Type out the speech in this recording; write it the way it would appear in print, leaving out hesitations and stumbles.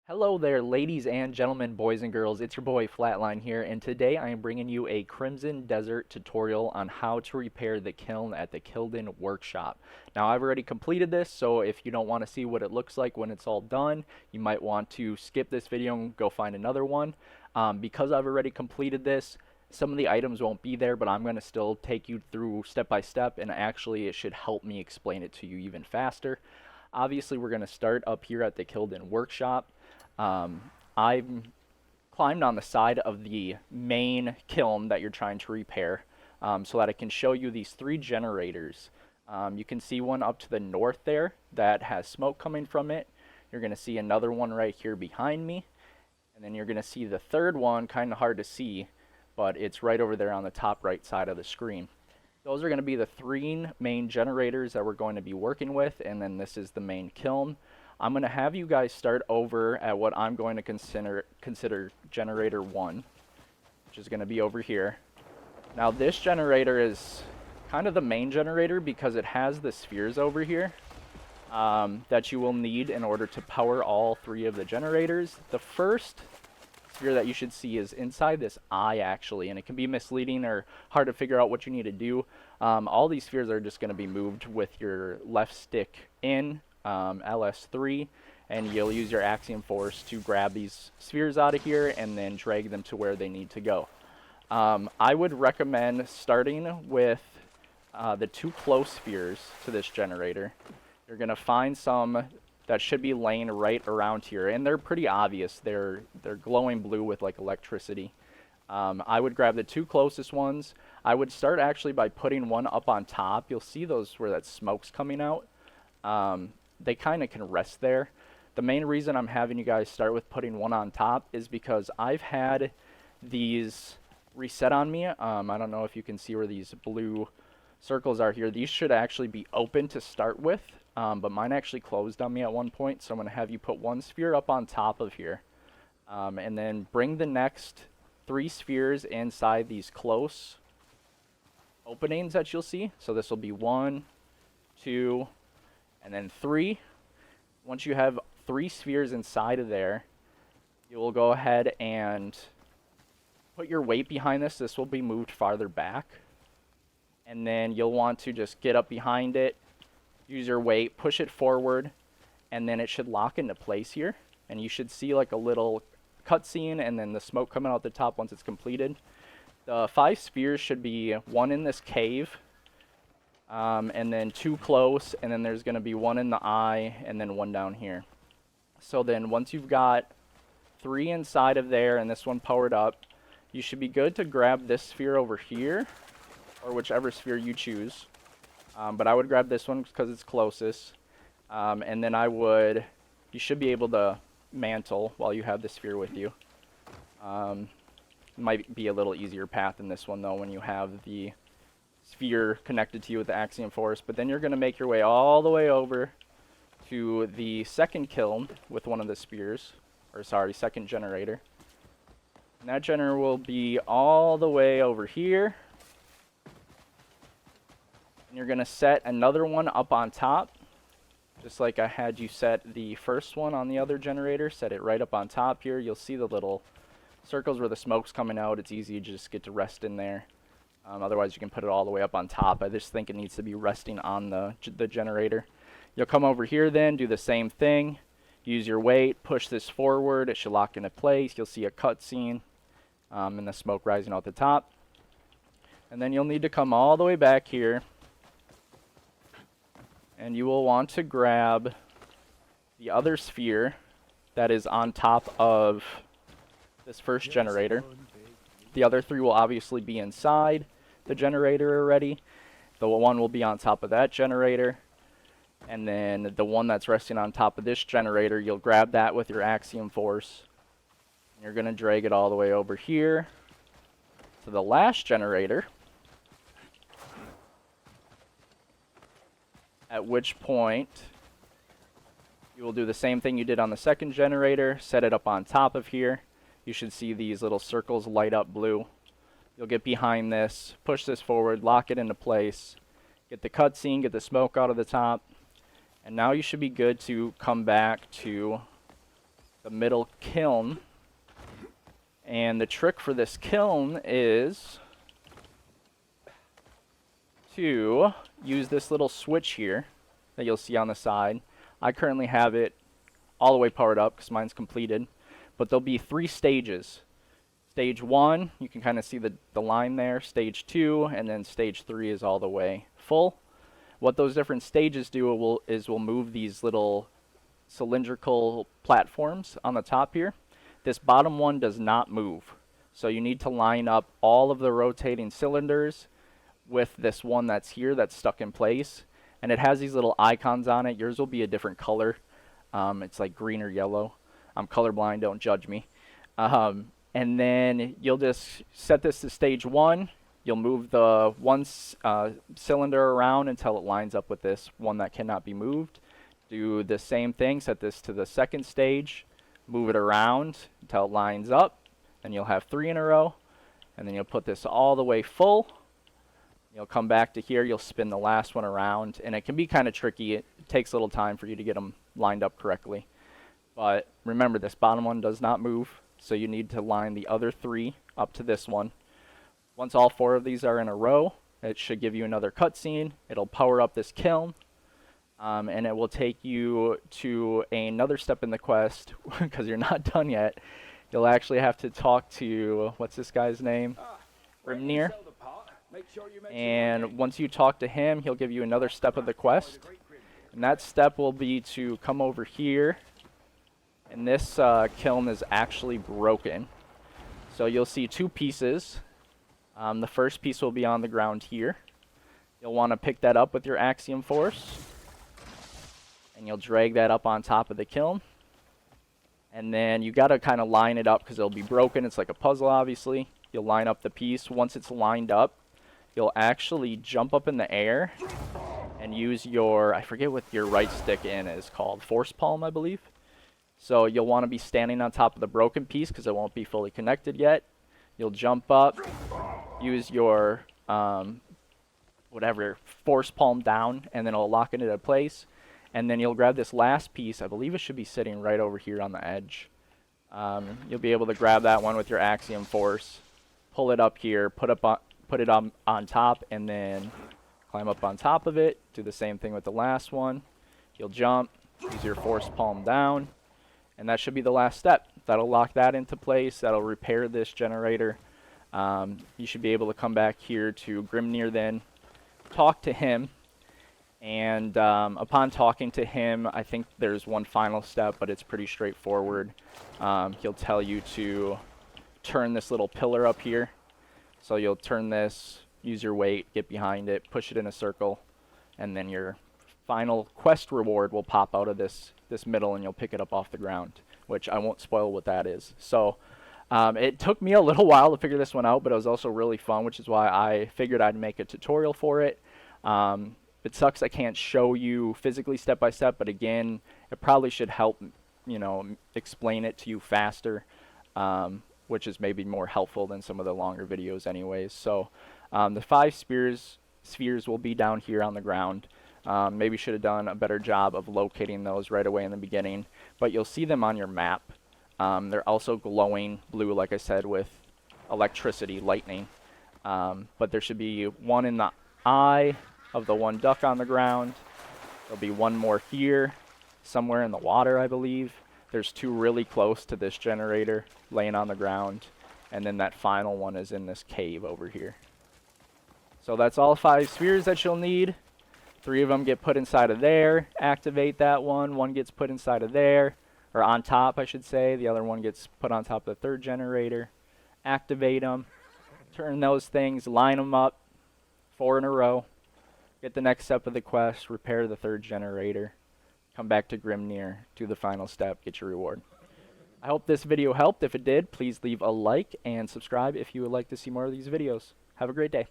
Hello there, ladies and gentlemen, boys and girls. It's your boy Flatline here, and today I am bringing you a Crimson Desert tutorial on how to repair the kiln at the Kilden workshop. Now, I've already completed this, so if you don't want to see what it looks like when it's all done, you might want to skip this video and go find another one. Because I've already completed this, some of the items won't be there, but I'm going to still take you through step by step, and actually it should help me explain it to you even faster. Obviously, we're going to start up here at the Kilden workshop. I've climbed on the side of the main kiln that you're trying to repair, so that I can show you these three generators. You can see one up to the north there that has smoke coming from it. You're going to see another one right here behind me. And then you're going to see the third one, kind of hard to see, but it's right over there on the top right side of the screen. Those are going to be the three main generators that we're going to be working with, and then this is the main kiln. I'm going to have you guys start over at what I'm going to consider generator 1, which is going to be over here. Now this generator is kind of the main generator because it has the spheres over here that you will need in order to power all three of the generators. The first sphere that you should see is inside this eye actually, and it can be misleading or hard to figure out what you need to do. All these spheres are just going to be moved with your left stick in LS3, and you'll use your axiom force to grab these spheres out of here and then drag them to where they need to go. I would recommend starting with the two close spheres to this generator. You're going to find some that should be laying right around here, and they're pretty obvious. They're glowing blue with like electricity. I would grab the two closest ones. I would start actually by putting one up on top. You'll see those where that smoke's coming out. They kind of can rest there. The main reason I'm having you guys start with putting one on top is because I've had these reset on me. I don't know if you can see where these blue circles are here. These should actually be open to start with, but mine actually closed on me at one point, so I'm going to have you put one sphere up on top of here, and then bring the next three spheres inside these close openings that you'll see. So this will be 1, 2, and then 3. Once you have 3 spheres inside of there, you will go ahead and put your weight behind this. This will be moved farther back. And then you'll want to just get up behind it, use your weight, push it forward, and then it should lock into place here. And you should see like a little cutscene and then the smoke coming out the top once it's completed. The 5 spheres should be 1 in this cave, and then 2 close, and then there's going to be 1 in the eye, and then 1 down here. So then once you've got 3 inside of there and this one powered up, you should be good to grab this sphere over here, or whichever sphere you choose. But I would grab this one because it's closest. And then you should be able to mantle while you have the sphere with you. Might be a little easier path in this one though when you have the sphere connected to you with the axiom force. But then you're going to make your way all the way over to the second kiln with one of the spheres, or sorry, second generator. And that generator will be all the way over here. And you're going to set another one up on top, just like I had you set the first one on the other generator. Set it right up on top here. You'll see the little circles where the smoke's coming out. It's easy to just get to rest in there. Otherwise, you can put it all the way up on top. I just think it needs to be resting on the generator. You'll come over here then, do the same thing. Use your weight, push this forward. It should lock into place. You'll see a cutscene and the smoke rising out the top. And then you'll need to come all the way back here. And you will want to grab the other sphere that is on top of this first generator. The other 3 will obviously be inside the generator already. The one will be on top of that generator. And then the one that's resting on top of this generator, you'll grab that with your axiom force. And you're going to drag it all the way over here to the last generator. At which point, you will do the same thing you did on the second generator. Set it up on top of here. You should see these little circles light up blue. You'll get behind this, push this forward, lock it into place, get the cutscene, get the smoke out of the top, and now you should be good to come back to the middle kiln. And the trick for this kiln is to use this little switch here that you'll see on the side. I currently have it all the way powered up because mine's completed. But there'll be 3 stages. Stage 1, you can kind of see the line there. Stage 2, and then stage 3 is all the way full. What those different stages do is we'll move these little cylindrical platforms on the top here. This bottom one does not move. So you need to line up all of the rotating cylinders with this one that's here that's stuck in place. And it has these little icons on it. Yours will be a different color. It's like green or yellow. I'm colorblind, don't judge me. And then you'll just set this to stage 1. You'll move the one cylinder around until it lines up with this one that cannot be moved. Do the same thing, set this to the second stage, move it around until it lines up, and you'll have 3 in a row. And then you'll put this all the way full. You'll come back to here, you'll spin the last one around, and it can be kind of tricky. It takes a little time for you to get them lined up correctly. But remember, this bottom one does not move, so you need to line the other 3 up to this one. Once all 4 of these are in a row, it should give you another cutscene. It'll power up this kiln, and it will take you to another step in the quest, because you're not done yet. You'll actually have to talk to, what's this guy's name? Grimnir. And once you talk to him, he'll give you another step of the quest. And that step will be to come over here. And this kiln is actually broken. So you'll see 2 pieces. The first piece will be on the ground here. You'll want to pick that up with your axiom force. And you'll drag that up on top of the kiln. And then you got to kind of line it up because it'll be broken. It's like a puzzle, obviously. You'll line up the piece. Once it's lined up, you'll actually jump up in the air and use your, I forget what your right stick in is called, force palm, I believe. So you'll want to be standing on top of the broken piece because it won't be fully connected yet. You'll jump up, use your whatever, force palm down, and then it'll lock it into place. And then you'll grab this last piece. I believe it should be sitting right over here on the edge. You'll be able to grab that one with your axiom force, pull it up here, put it on top, and then climb up on top of it. Do the same thing with the last one. You'll jump, use your force palm down, and that should be the last step. That'll lock that into place. That'll repair this generator. You should be able to come back here to Grimnir then, talk to him, and upon talking to him, I think there's one final step, but it's pretty straightforward. He'll tell you to turn this little pillar up here. So you'll turn this, use your weight, get behind it, push it in a circle, and then your final quest reward will pop out of this middle, and you'll pick it up off the ground, which I won't spoil what that is. So it took me a little while to figure this one out, but it was also really fun, which is why I figured I'd make a tutorial for it. It sucks I can't show you physically step by step, but again, it probably should help, you know, explain it to you faster, which is maybe more helpful than some of the longer videos anyways. So the 5 spheres will be down here on the ground. Maybe should have done a better job of locating those right away in the beginning, but you'll see them on your map. They're also glowing blue, like I said, with electricity, lightning. But there should be one in the eye of the one duck on the ground. There'll be one more here, somewhere in the water, I believe. There's 2 really close to this generator laying on the ground, and then that final one is in this cave over here. So that's all 5 spheres that you'll need. 3 of them get put inside of there. Activate that one gets put inside of there, or on top I should say. The other one gets put on top of the 3rd generator. Activate them, turn those things, line them up, 4 in a row. Get the next step of the quest, repair the 3rd generator. Come back to Grimnir, do the final step, get your reward. I hope this video helped. If it did, please leave a like and subscribe if you would like to see more of these videos. Have a great day.